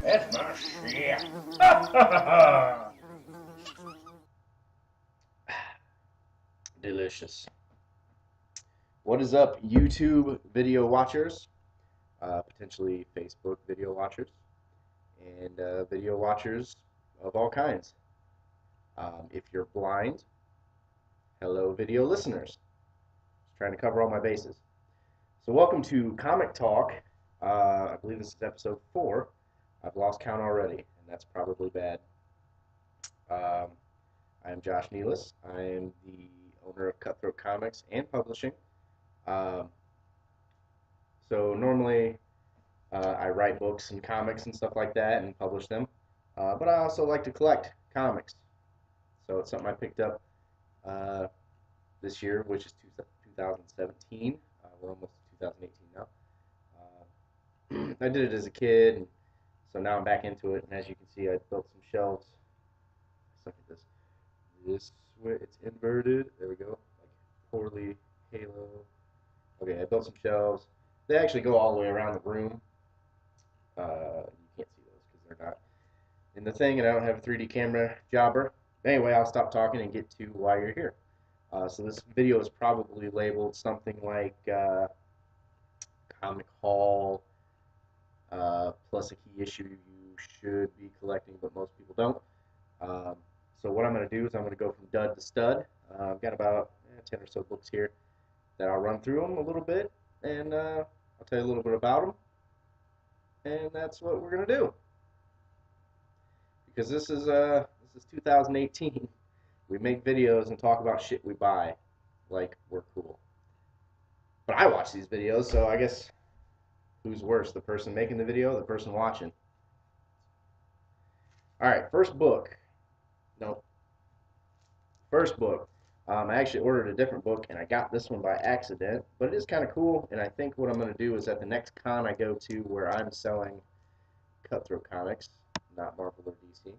That's my shit. Delicious. What is up, YouTube video watchers? Potentially Facebook video watchers, and video watchers of all kinds. If you're blind, hello, video listeners. Just trying to cover all my bases. So, welcome to Comic Talk. I believe this is episode 4. I've lost count already, and that's probably bad. Um, I am Josh Nealis. I am the owner of Cutthroat Comics and Publishing. Um, so normally I write books and comics and stuff like that and publish them. But I also like to collect comics. So it's something I picked up uh, this year, which is 2017. We're almost 2018 now. I did it as a kid, and so now I'm back into it. And as you can see, I built some shelves. Suck at this. This way, it's inverted. There we go. Like poorly halo. Okay, I built some shelves. They actually go all the way around the room. You can't see those because they're not in the thing, and I don't have a 3D camera jobber. Anyway, I'll stop talking and get to why you're here. So this video is probably labeled something like Comic Haul plus a key issue you should be collecting, but most people don't. So what I'm going to do is I'm going to go from dud to stud. I've got about 10 or so books here that I'll run through them a little bit, and I'll tell you a little bit about them, and that's what we're going to do. Because this is 2018. We make videos and talk about shit we buy like we're cool. But I watch these videos, so I guess who's worse, the person making the video or the person watching? All right, first book. No, first book. I actually ordered a different book, and I got this one by accident, but it is kind of cool, and I think what I'm going to do is at the next con I go to where I'm selling Cutthroat Comics, not Marvel or DC,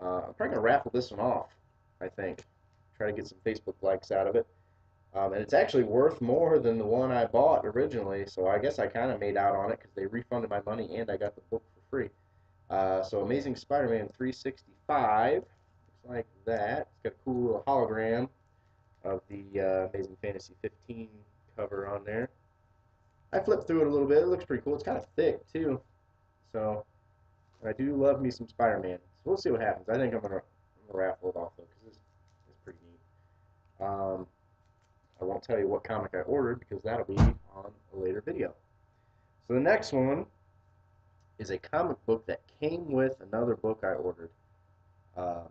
I'm probably going to raffle this one off, I think. Try to get some Facebook likes out of it. And it's actually worth more than the one I bought originally, so I guess I kind of made out on it because they refunded my money and I got the book for free. So Amazing Spider-Man 365, looks like that. It's got a cool little hologram of the Amazing Fantasy 15 cover on there. I flipped through it a little bit. It looks pretty cool. It's kind of thick too, so I do love me some Spider-Man. So we'll see what happens. I think I'm gonna raffle it off though because it's pretty neat. I won't tell you what comic I ordered because that'll be on a later video. So the next one is a comic book that came with another book I ordered. Um,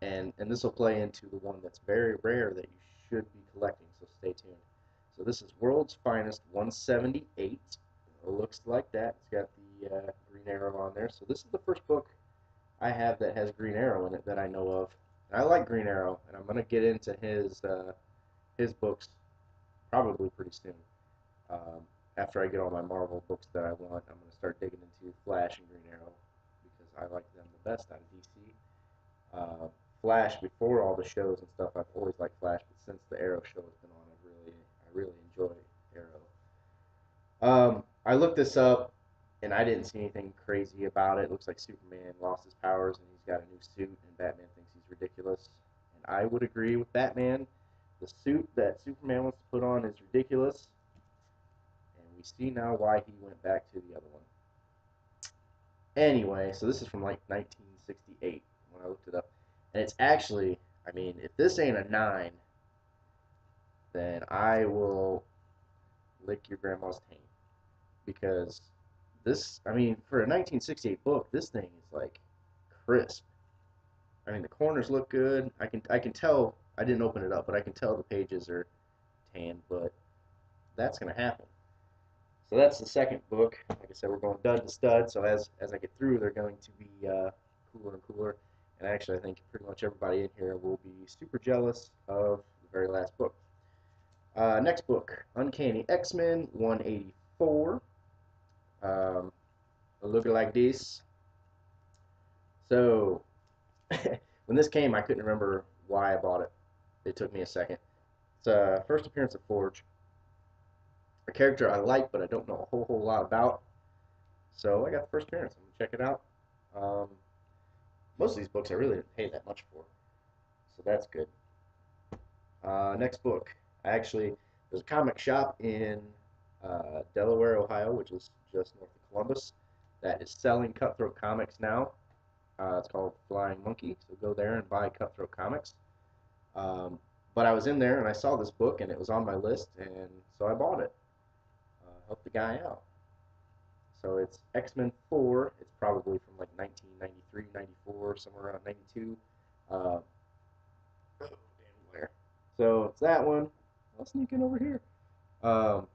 and this will play into the one that's very rare that you should be collecting, so stay tuned. So this is World's Finest 178. It looks like that. It's got the Green Arrow on there. So this is the first book I have that has Green Arrow in it that I know of. And I like Green Arrow, and I'm going to get into his books probably pretty soon. Um, After I get all my Marvel books that I want, I'm going to start digging into Flash and Green Arrow because I like them the best out of DC. Flash before all the shows and stuff, I've always liked Flash, but since the Arrow show has been on, I really enjoy Arrow. I looked this up, and I didn't see anything crazy about it. It looks like Superman lost his powers, and he's got a new suit, and Batman thinks he's ridiculous. And I would agree with Batman. The suit that Superman wants to put on is ridiculous, and we see now why he went back to the other one. Anyway, so this is from like 1968 when I looked it up. And it's actually, I mean, if this ain't a 9, then I will lick your grandma's taint. Because this, I mean, for a 1968 book, this thing is like crisp. I mean, the corners look good. I can tell, I didn't open it up, but I can tell the pages are tan, but that's going to happen. So that's the second book. Like I said, we're going dud to stud. So as I get through, they're going to be cooler and cooler. And actually, I think pretty much everybody in here will be super jealous of the very last book. Next book, Uncanny X-Men 184. Look like this. So when this came, I couldn't remember why I bought it. It took me a second. It's first appearance of Forge, a character I like, but I don't know a whole lot about. So I got the first appearance. I'm gonna check it out. Um, most of these books I really didn't pay that much for, so that's good. Next book. There's a comic shop in Delaware, Ohio, which is just north of Columbus, that is selling Cutthroat comics now. It's called Flying Monkey, so go there and buy Cutthroat comics. But I was in there and I saw this book and it was on my list, and so I bought it. Helped the guy out. So it's X-Men 4. It's probably from like 1993, 94, somewhere around 92. Uh, damn glare. So it's that one. I'll sneak in over here. Um,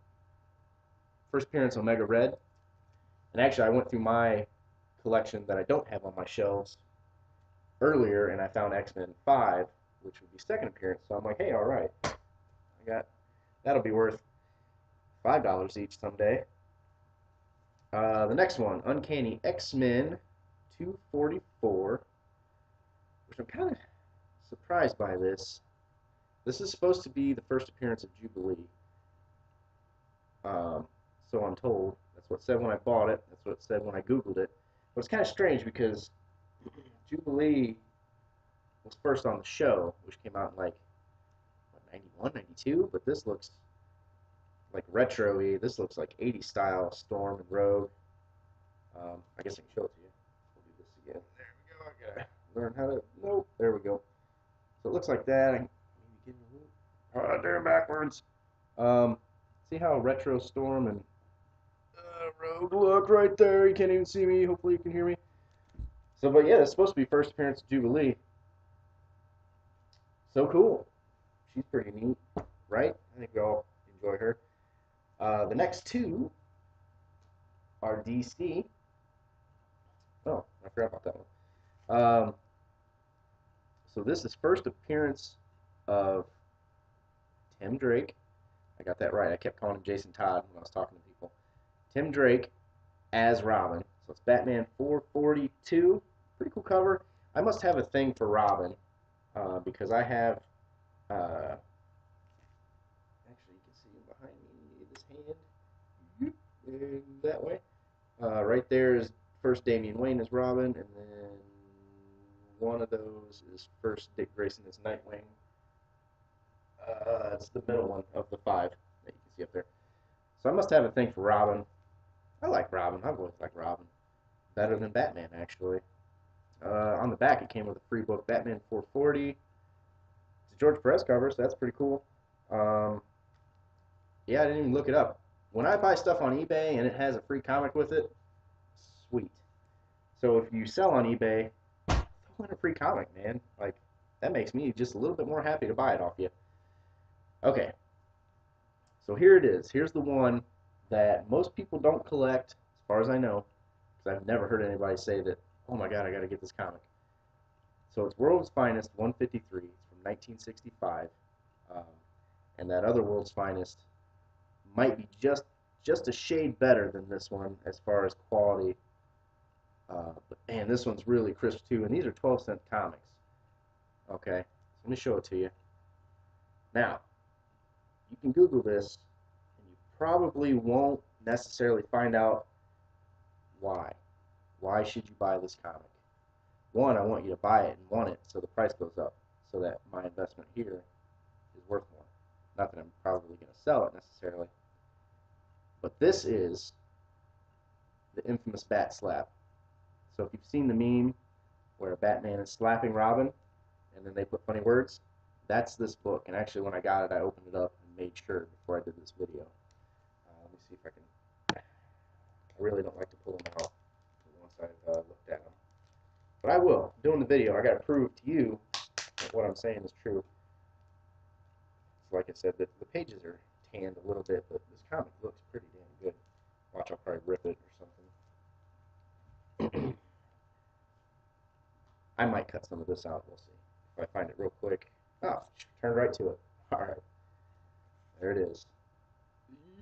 First appearance Omega Red. And actually, I went through my collection that I don't have on my shelves earlier, and I found X-Men 5, which would be second appearance. So I'm like, hey, all right, that'll be worth $5 each someday. The next one, Uncanny X-Men 244, which I'm kind of surprised by this. This is supposed to be the first appearance of Jubilee. So I'm told. That's what it said when I bought it. That's what it said when I Googled it. But it's kind of strange because Jubilee was first on the show, which came out in like, what, 91, 92? But this looks like retro-y. This looks like 80s style Storm and Rogue. I guess I can show it to you. We'll do this again. There we go. I gotta learn how to. Nope. There we go. So it looks like that. Maybe get a little. Oh, damn backwards. See how retro Storm and Rogue look right there. You can't even see me. Hopefully you can hear me. So, but yeah, it's supposed to be first appearance of Jubilee. So cool. She's pretty neat, right? I think we all enjoy her. The next two are DC. Oh, I forgot about that one. So this is first appearance of Tim Drake. I got that right. I kept calling him Jason Todd when I was talking to people. Tim Drake as Robin. So it's Batman 442. Pretty cool cover. I must have a thing for Robin because I have. Actually, you can see him behind me. This hand. And that way. Right there is first Damian Wayne as Robin, and then one of those is first Dick Grayson as Nightwing. It's the middle one of the 5 that you can see up there. So I must have a thing for Robin. I like Robin. I've always liked Robin. Better than Batman, actually. On the back, it came with a free book, Batman 440. It's a George Perez cover, so that's pretty cool. Yeah, I didn't even look it up. When I buy stuff on eBay and it has a free comic with it, sweet. So if you sell on eBay, throw in a free comic, man. Like, that makes me just a little bit more happy to buy it off you. Okay, so here it is. Here's the one that most people don't collect, as far as I know, because I've never heard anybody say that, oh my god, I got to get this comic. So it's World's Finest 153. It's from 1965. And that other World's Finest might be just a shade better than this one as far as quality. But man, this one's really crisp too. And these are 12-cent comics. Okay, so let me show it to you. Now, you can Google this, and you probably won't necessarily find out why. Why should you buy this comic? One, I want you to buy it and want it so the price goes up, so that my investment here is worth more. Not that I'm probably going to sell it necessarily. But this is the infamous Bat Slap. So if you've seen the meme where Batman is slapping Robin, and then they put funny words, that's this book. And actually, when I got it, I opened it up and made sure before I did this video. Let me see if I can. I really don't like to pull them out once I've looked at them. But I will. Doing the video, I got to prove to you that what I'm saying is true. So like I said, the pages are tanned a little bit, but this comic looks pretty damn good. Watch, I'll probably rip it or something. I might cut some of this out. We'll see. If I find it real quick. Oh, turn right to it. All right. There it is.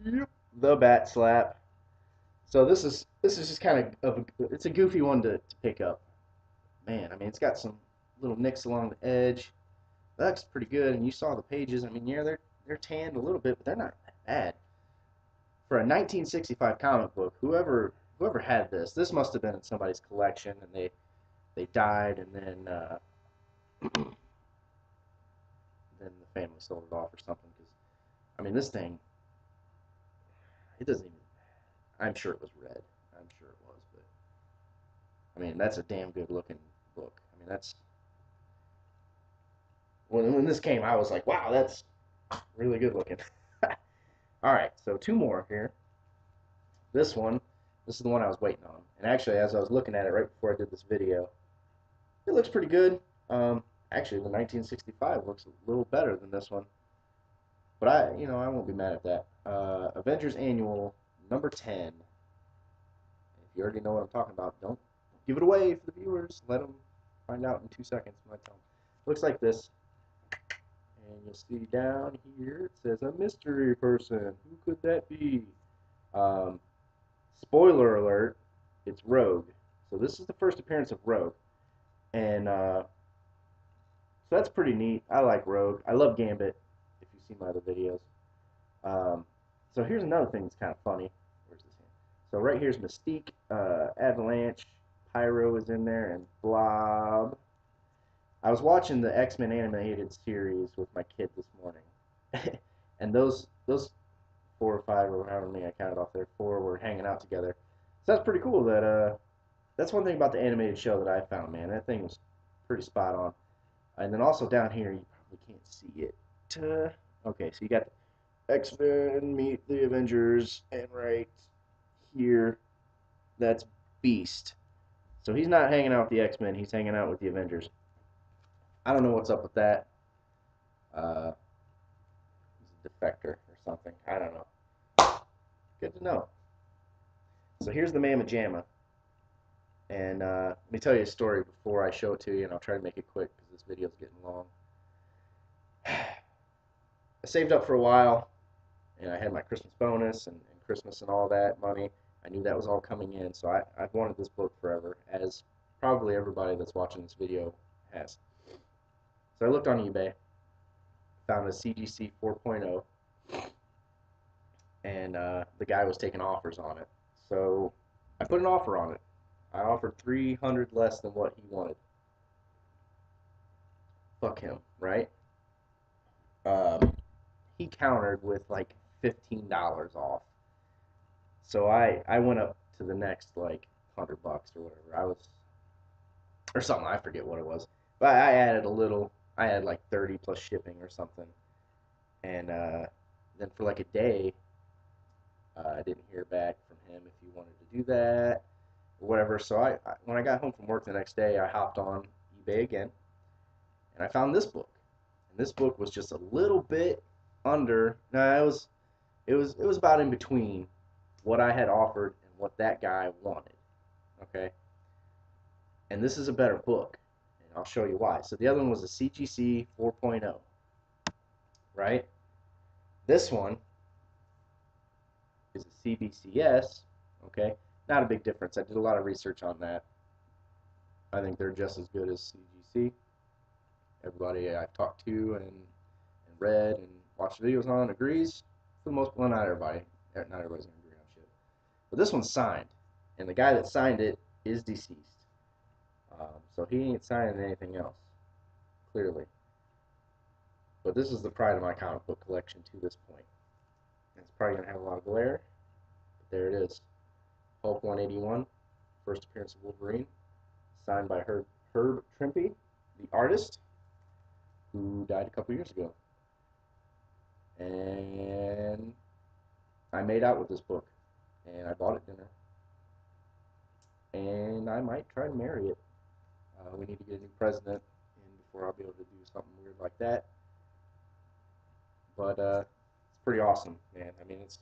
Yep. The Bat Slap. So this is just kind of it's a goofy one to pick up. Man, I mean, it's got some little nicks along the edge. That looks pretty good, and you saw the pages. I mean, yeah, they're tanned a little bit, but they're not that bad. For a 1965 comic book, whoever whoever had this must have been in somebody's collection, and they died, and then the family sold it off or something. Because I mean, this thing, it doesn't even. I'm sure it was red. I'm sure it was, but I mean, that's a damn good looking book. I mean, that's when this came, I was like, wow, that's really good looking. All right, so two more here. This one, this is the one I was waiting on. And actually, as I was looking at it right before I did this video, it looks pretty good. Actually, the 1965 looks a little better than this one. But I won't be mad at that. Avengers Annual number 10. If you already know what I'm talking about, don't give it away for the viewers. Let them find out in 2 seconds when I tell them. Looks like this. And you'll see down here it says a mystery person. Who could that be? Um, Spoiler alert, it's Rogue. So this is the first appearance of Rogue. And so that's pretty neat. I like Rogue. I love Gambit, if you've seen my other videos. So here's another thing that's kind of funny. Where's this hand? So right here's Mystique, Avalanche, Pyro is in there, and Blob. I was watching the X-Men animated series with my kid this morning. And those 4 or 5 or however many I counted off there, 4 were hanging out together. So that's pretty cool. That's one thing about the animated show that I found, man. That thing was pretty spot on. And then also down here, you probably can't see it. Okay, so you got X-Men meet the Avengers, and right here, that's Beast. So he's not hanging out with the X-Men. He's hanging out with the Avengers. I don't know what's up with that. Uh, he's a defector or something. I don't know. Good to know. So here's the Mamma Jamma. And let me tell you a story before I show it to you, and I'll try to make it quick because this video is getting long. I saved up for a while, and I had my Christmas bonus and Christmas and all that money. I knew that was all coming in, so I've wanted this book forever, as probably everybody that's watching this video has. So I looked on eBay, found a CGC 4.0, and the guy was taking offers on it. So I put an offer on it. I offered 300 less than what he wanted. Fuck him, right? He countered with like $15 off. So I went up to the next like $100 or whatever. Or something. I forget what it was. But I added a little. I had like 30 plus shipping or something. And then for like a day, I didn't hear back from him if he wanted to do that or whatever. So when I got home from work the next day, I hopped on eBay again, and I found this book. And this book was just a little bit under. No, it was about in between what I had offered and what that guy wanted. Okay, and this is a better book, and I'll show you why. So the other one was a CGC 4.0, right? This one is a CBCS. Okay, not a big difference. I did a lot of research on that. I think they're just as good as CGC. Everybody I've talked to and read and watched videos on agrees. For the most, well, not everybody. Not everybody's gonna agree on shit. But this one's signed, and the guy that signed it is deceased. So he ain't signing anything else, clearly. But this is the pride of my comic book collection to this point. And it's probably gonna have a lot of glare, but there it is. Hulk 181, first appearance of Wolverine, signed by Herb Trimpe, the artist, who died a couple years ago. And I made out with this book, and I bought it dinner, and I might try to marry it. We need to get a new president, and before I'll be able to do something weird like that. But it's pretty awesome, man. I mean, it's.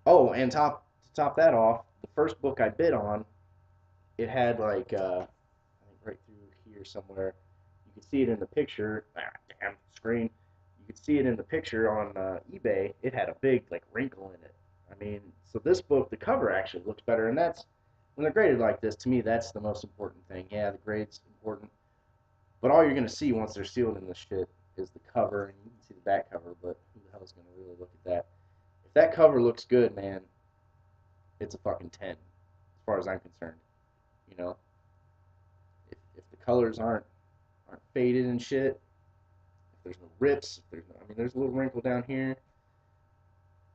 Oh, and to top that off, the first book I bid on, it had like I think right through here somewhere. You could see it in the picture. Damn screen. You could see it in the picture on eBay. It had a big like wrinkle in it. I mean, so this book, the cover actually looks better, and that's when they're graded like this. To me, that's the most important thing. Yeah, the grade's important, but all you're gonna see once they're sealed in this shit is the cover, and you can see the back cover. But who the hell is gonna really look at that? If that cover looks good, man, it's a fucking 10. far as I'm concerned. You know, if the colors aren't faded and shit, if there's no rips, if there's no, I mean, there's a little wrinkle down here.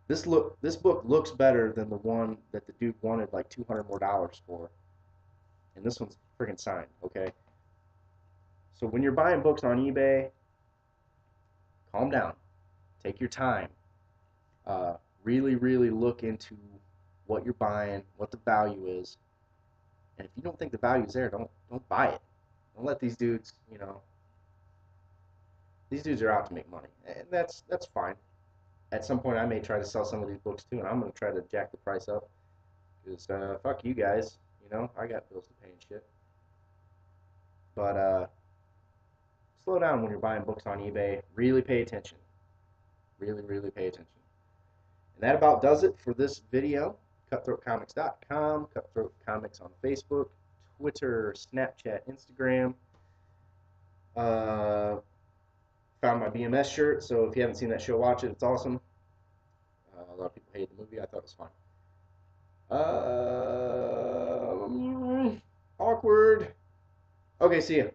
This book looks better than the one that the dude wanted like $200 more for, and this one's freaking signed. Okay, so when you're buying books on eBay, calm down, take your time, really, really look into what you're buying, what the value is, and if you don't think the value's there, don't buy it. Don't let these dudes, you know, these dudes are out to make money, and that's fine. At some point, I may try to sell some of these books too, and I'm gonna try to jack the price up because fuck you guys, you know, I got bills to pay and shit. But slow down when you're buying books on eBay. Really pay attention. Really, really pay attention. And that about does it for this video. CutthroatComics.com, Cutthroat Comics on Facebook, Twitter, Snapchat, Instagram. Found my BMS shirt, so if you haven't seen that show, watch it. It's awesome. A lot of people hated the movie. I thought it was fun. Awkward. Okay, see ya.